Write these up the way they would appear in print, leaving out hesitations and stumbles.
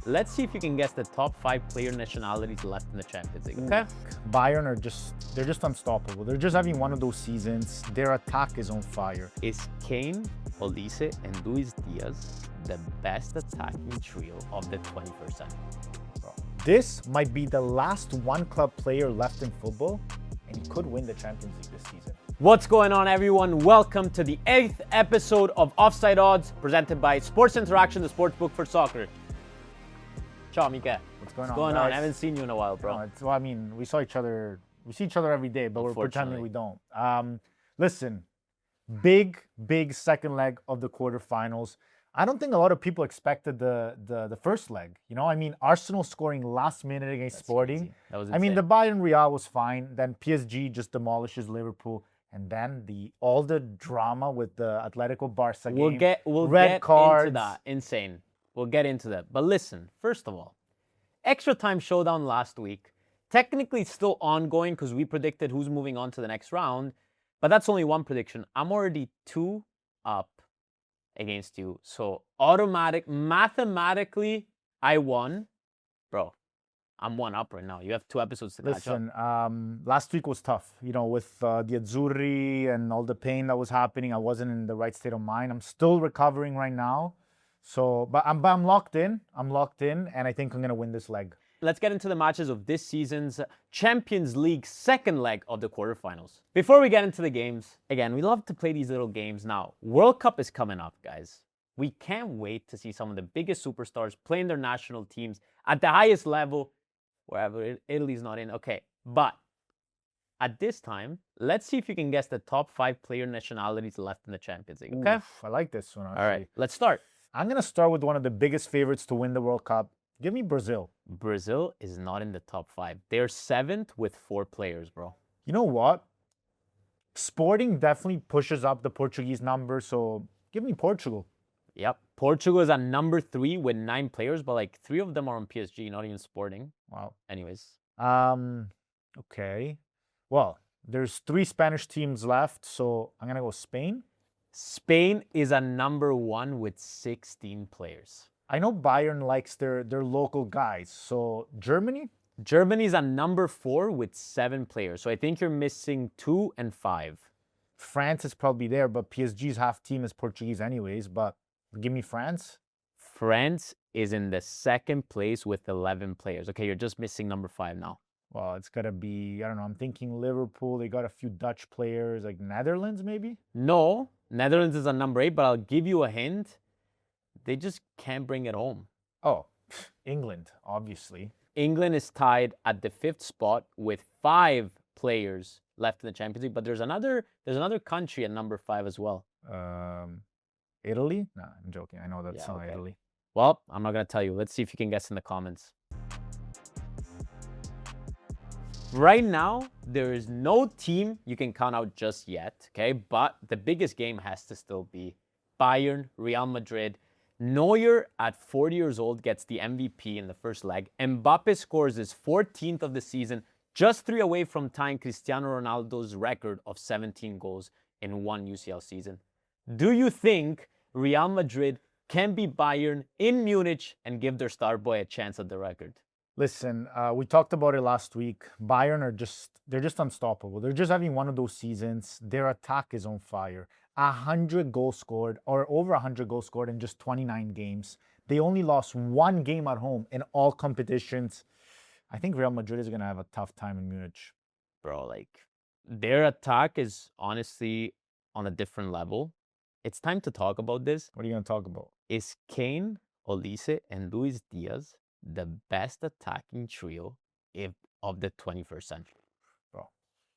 Let's see if you can guess the top 5 player nationalities left in the Champions League, okay? Bayern they're just unstoppable. They're just having one of those seasons. Their attack is on fire. Is Kane, Olise, and Luis Diaz the best attacking trio of the 21st century? This might be the last one-club player left in football, and he could win the Champions League this season. What's going on, everyone? Welcome to the 8th episode of Offside Odds, presented by Sports Interaction, the sports book for soccer. Ciao, Mika. What's going on? Guys? I haven't seen you in a while, bro. No, well, I mean, we see each other every day, but we're pretending we don't. Listen, big second leg of the quarterfinals. I don't think a lot of people expected the first leg. You know, I mean, Arsenal scoring last minute against Sporting. Crazy. That was insane. I mean, the Bayern Real was fine. Then PSG just demolishes Liverpool. And then all the drama with the 𝗵𝗫𝗄𝗧 game. We'll red get cards. into that. Insane. We'll get into that. But listen, first of all, extra time showdown last week. Technically still ongoing because we predicted who's moving on to the next round. But that's only one prediction. I'm already 2 up against you. So mathematically, I won. Bro, I'm 1 up right now. You have 2 episodes to catch up. Listen, last week was tough. You know, with the Azzurri and all the pain that was happening, I wasn't in the right state of mind. I'm still recovering right now. So, but I'm locked in. I'm locked in, and I think I'm going to win this leg. Let's get into the matches of this season's Champions League second leg of the quarterfinals. Before we get into the games, again, we love to play these little games now. World Cup is coming up, guys. We can't wait to see some of the biggest superstars playing their national teams at the highest level, wherever Italy's not in. Okay, but at this time, let's see if you can guess the top 5 player nationalities left in the Champions League, okay? Oof, I like this one, actually. All right, let's start. I'm going to start with one of the biggest favorites to win the World Cup. Give me Brazil. Brazil is not in the top 5. They're 7th with 4 players, bro. You know what? Sporting definitely pushes up the Portuguese number, so give me Portugal. Yep. Portugal is at number 3 with 9 players, but like 3 of them are on PSG, not even Sporting. Wow. Anyways. Okay. Well, there's 3 Spanish teams left, so I'm going to go Spain. Spain is at number 1 with 16 players. I know Bayern likes their local guys, so Germany? Germany is at number 4 with 7 players, so I think you're missing 2 and 5. France is probably there, but PSG's half team is Portuguese anyways, but give me France. France is in the 2nd place with 11 players. Okay, you're just missing number 5 now. Well, it's got to be, I don't know, I'm thinking Liverpool. They got a few Dutch players, like Netherlands maybe? No, Netherlands is at number 8, but I'll give you a hint. They just can't bring it home. Oh, England, obviously. England is tied at the 5th spot with 5 players left in the Champions League, but there's another country at number 5 as well. Italy? No, I'm joking. I know that's not Italy. Well, I'm not going to tell you. Let's see if you can guess in the comments. Right now, there is no team you can count out just yet, okay? But the biggest game has to still be Bayern, Real Madrid. Neuer, at 40 years old, gets the MVP in the first leg. Mbappe scores his 14th of the season, just 3 away from tying Cristiano Ronaldo's record of 17 goals in one UCL season. Do you think Real Madrid can beat Bayern in Munich and give their star boy a chance at the record? Listen, we talked about it last week. Bayern they're just unstoppable. They're just having one of those seasons. Their attack is on fire. 100 goals scored, or over 100 goals scored in just 29 games. They only lost 1 game at home in all competitions. I think Real Madrid is going to have a tough time in Munich. Bro, like, their attack is honestly on a different level. It's time to talk about this. What are you going to talk about? Is Kane, Olise, and Luis Diaz the best attacking trio of the 21st century? Bro,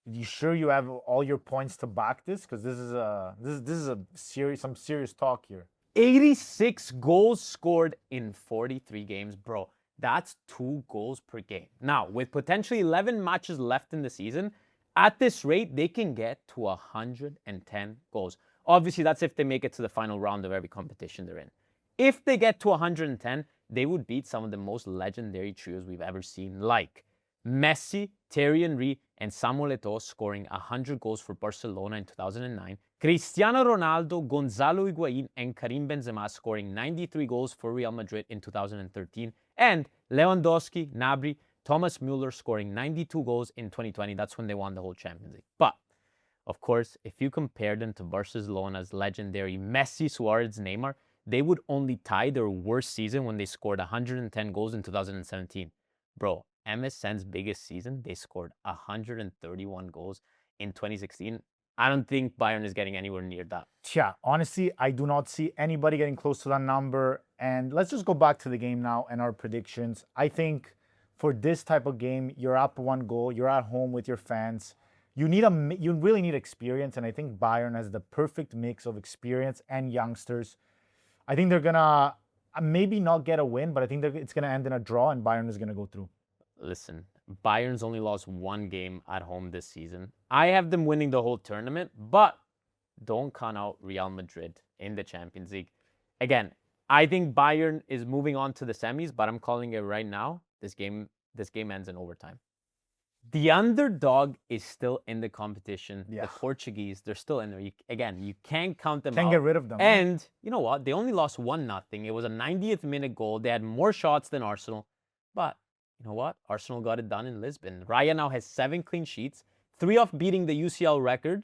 you sure you have all your points to back this? Because this is some serious talk here. 86 goals scored in 43 games, bro. That's 2 goals per game. Now, with potentially 11 matches left in the season, at this rate, they can get to 110 goals. Obviously, that's if they make it to the final round of every competition they're in. If they get to 110, they would beat some of the most legendary trios we've ever seen, like Messi, Thierry Henry, and Samuel Eto'o scoring 100 goals for Barcelona in 2009, Cristiano Ronaldo, Gonzalo Higuain, and Karim Benzema scoring 93 goals for Real Madrid in 2013, And Lewandowski, Gnabry, Thomas Müller scoring 92 goals in 2020. That's when they won the whole Champions League. But, of course, if you compare them to Barcelona's legendary Messi, Suarez, Neymar, they would only tie their worst season when they scored 110 goals in 2017. Bro, MSN's biggest season, they scored 131 goals in 2016. I don't think Bayern is getting anywhere near that. Yeah, honestly, I do not see anybody getting close to that number. And let's just go back to the game now and our predictions. I think for this type of game, you're up 1 goal, you're at home with your fans. You really need experience, and I think Bayern has the perfect mix of experience and youngsters. I think they're gonna maybe not get a win, but I think it's gonna end in a draw, and Bayern is gonna go through. Listen, Bayern's only lost 1 game at home this season. I have them winning the whole tournament, but don't count out Real Madrid in the Champions League. Again, I think Bayern is moving on to the semis, but I'm calling it right now. This game ends in overtime. The underdog is still in the competition. Yeah. The Portuguese, they're still in there. You can't count them out. Can't get rid of them. And you know what? They only lost 1-0. It was a 90th minute goal. They had more shots than Arsenal. But you know what? Arsenal got it done in Lisbon. Raya now has 7 clean sheets, 3 off beating the UCL record.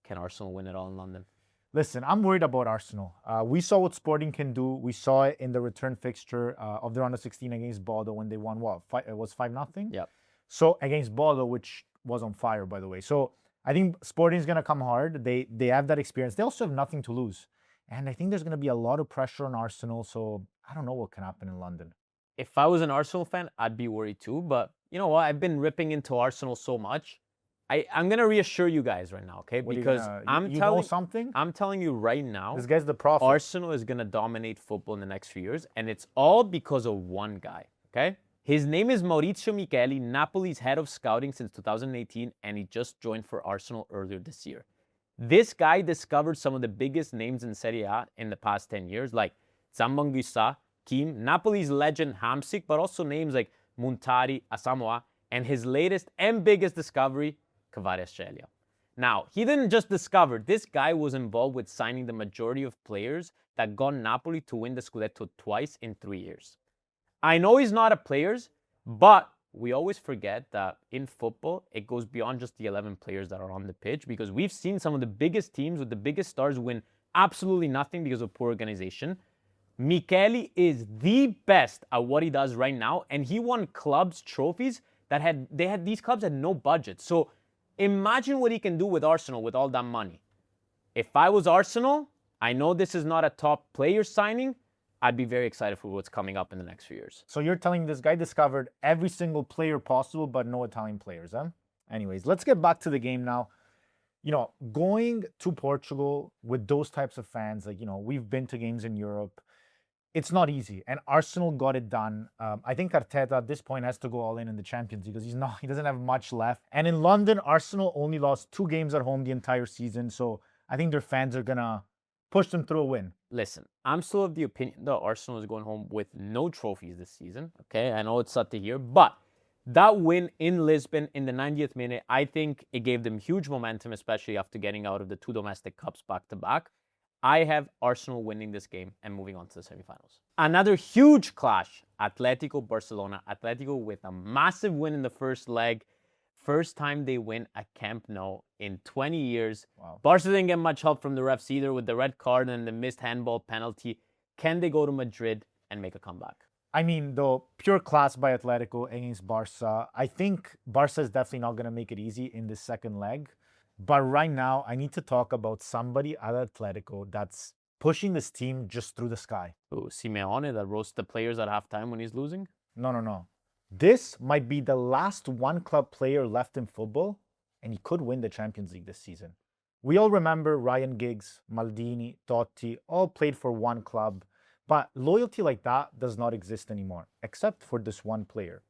Can Arsenal win it all in London? Listen, I'm worried about Arsenal. We saw what Sporting can do. We saw it in the return fixture of the round of 16 against Bordeaux when they won what? It was 5-0? Yep. So against Bello, which was on fire, by the way. So I think Sporting is going to come hard. They have that experience. They also have nothing to lose. And I think there's going to be a lot of pressure on Arsenal. So I don't know what can happen in London. If I was an Arsenal fan, I'd be worried too. But you know what? I've been ripping into Arsenal so much. I'm going to reassure you guys right now, okay? Because I'm telling you right now, this guy's the prophet. Arsenal is going to dominate football in the next few years. And it's all because of one guy, okay? His name is Maurizio Micheli, Napoli's head of scouting since 2018, and he just joined for Arsenal earlier this year. This guy discovered some of the biggest names in Serie A in the past 10 years, like 𝗪𝗏, Kim, Napoli's legend 𝗪𝗏, but also names like Muntari, Asamoah, and his latest and biggest discovery, 𝗀𝗫𝗄. Now, he didn't just discover, this guy was involved with signing the majority of players that got Napoli to win the Scudetto twice in 3 years. I know he's not a players, but we always forget that in football, it goes beyond just the 11 players that are on the pitch, because we've seen some of the biggest teams with the biggest stars win absolutely nothing because of poor organization. Micheli is the best at what he does right now, and he won clubs trophies that these clubs had no budget. So imagine what he can do with Arsenal with all that money. If I was Arsenal, I know this is not a top player signing, I'd be very excited for what's coming up in the next few years. So you're telling me this guy discovered every single player possible, but no Italian players, huh? Anyways, let's get back to the game now. You know, going to Portugal with those types of fans, like, you know, we've been to games in Europe. It's not easy, and Arsenal got it done. I think Arteta at this point has to go all in the Champions because he doesn't have much left. And in London, Arsenal only lost 2 games at home the entire season, so I think their fans are gonna push them through a win. Listen, I'm still of the opinion that Arsenal is going home with no trophies this season. Okay, I know it's sad to hear, but that win in Lisbon in the 90th minute, I think it gave them huge momentum, especially after getting out of the 2 domestic cups back-to-back. I have Arsenal winning this game and moving on to the semifinals. Another huge clash, Atletico Barcelona. Atletico with a massive win in the first leg. First time they win at Camp Nou in 20 years. Wow. Barca didn't get much help from the refs either with the red card and the missed handball penalty. Can they go to Madrid and make a comeback? I mean, though, pure class by Atletico against Barca. I think Barca is definitely not going to make it easy in this second leg. But right now, I need to talk about somebody at Atletico that's pushing this team just through the sky. Oh, Simeone that roasts the players at halftime when he's losing? No. This might be the last one-club player left in football, and he could win the Champions League this season. We all remember Ryan Giggs, Maldini, Totti, all played for one club, but loyalty like that does not exist anymore, except for this one player.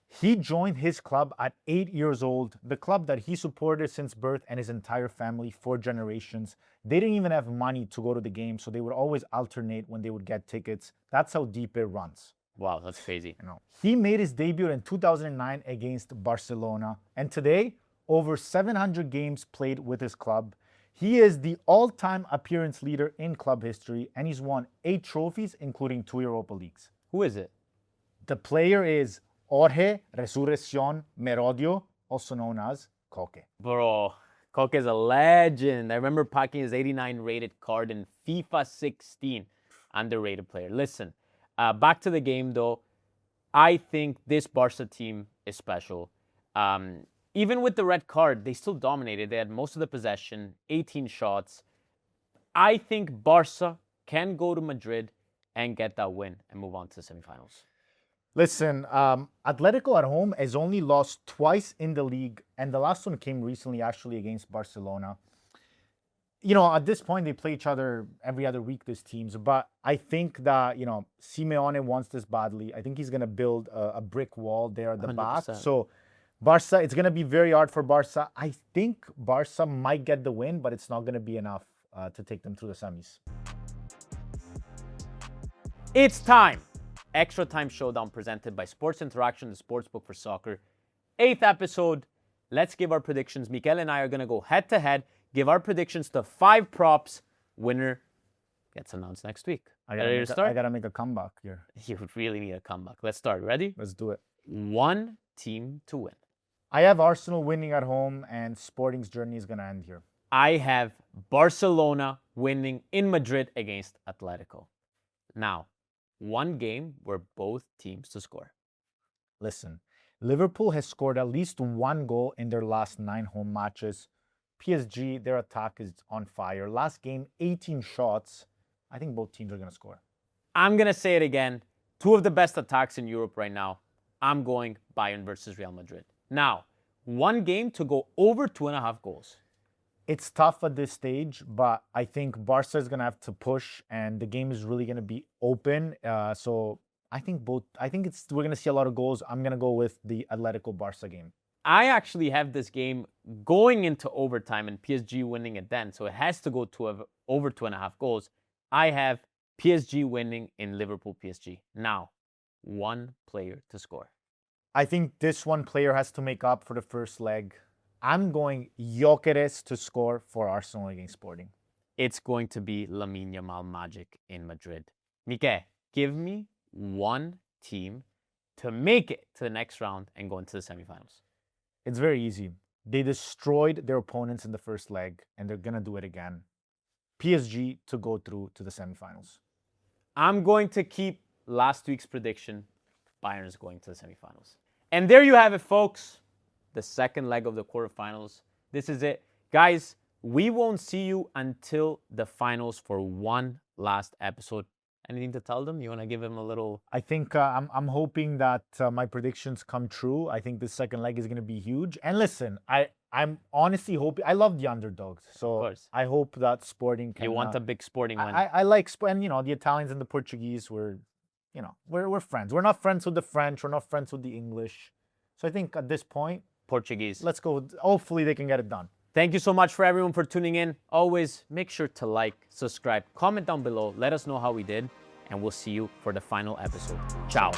He joined his club at 8 years old, the club that he supported since birth and his entire family, 4 generations. They didn't even have money to go to the game, so they would always alternate when they would get tickets. That's how deep it runs. Wow, that's crazy. You know, he made his debut in 2009 against Barcelona, and today, over 700 games played with his club. He is the all-time appearance leader in club history, and he's won 8 trophies, including 2 Europa Leagues. Who is it? The player is 𝗀𝗧𝗃 Resurrección Merodio, also known as 𝗀𝗃𝗦. Bro, 𝗀𝗃 is a legend. I remember packing his 89 rated card in FIFA 16. Underrated player. Listen, back to the game though. I think this Barca team is special. Even with the red card, they still dominated. They had most of the possession, 18 shots. I think Barca can go to Madrid and get that win and move on to the semifinals. Listen, Atletico at home has only lost twice in the league, and the last one came recently actually against Barcelona. You know, at this point, they play each other every other week, these teams. But I think that, you know, Simeone wants this badly. I think he's going to build a brick wall there at the 100%. back. So, Barca, it's going to be very hard for Barca. I think Barca might get the win, but it's not going to be enough to take them through the semis. It's time. Extra Time Showdown presented by Sports Interaction, the sportsbook for soccer. 8th episode. Let's give our predictions. Mikel and I are going to go head-to-head, give our predictions to 5 props. Winner gets announced next week. Ready to start? I got to make a comeback here. You really need a comeback. Let's start. Ready? Let's do it. One team to win. I have Arsenal winning at home, and Sporting's journey is going to end here. I have Barcelona winning in Madrid against Atletico. Now, one game where both teams to score. Listen, Liverpool has scored at least 1 goal in their last 9 home matches. PSG, their attack is on fire. Last game, 18 shots. I think both teams are going to score. I'm going to say it again. 2 of the best attacks in Europe right now. I'm going Bayern versus Real Madrid. Now, one game to go over 2.5 goals. It's tough at this stage, but I think Barca is going to have to push, and the game is really going to be open. So I think we're going to see a lot of goals. I'm going to go with the Atletico-Barca game. I actually have this game going into overtime and PSG winning it then. So it has to go to over 2.5 goals. I have PSG winning in Liverpool-PSG. Now, one player to score. I think this one player has to make up for the first leg. I'm going Gyökeres to score for Arsenal against Sporting. It's going to be Lamine Yamal magic in Madrid. Mike, give me one team to make it to the next round and go into the semifinals. It's very easy. They destroyed their opponents in the first leg, and they're going to do it again. PSG to go through to the semifinals. I'm going to keep last week's prediction. Bayern is going to the semifinals. And there you have it, folks. The second leg of the quarterfinals. This is it. Guys, we won't see you until the finals for one last episode. Anything to tell them? You want to give them a little... I think I'm hoping that my predictions come true. I think the second leg is going to be huge. And listen, I'm honestly hoping... I love the underdogs. So I hope that Sporting can... You want a big Sporting win. I like... And, you know, the Italians and the Portuguese, we're friends. We're not friends with the French. We're not friends with the English. So I think at this point... Portuguese. Let's go. Hopefully they can get it done. Thank you so much for everyone for tuning in. Always make sure to like, subscribe, comment down below. Let us know how we did. And we'll see you for the final episode. Ciao.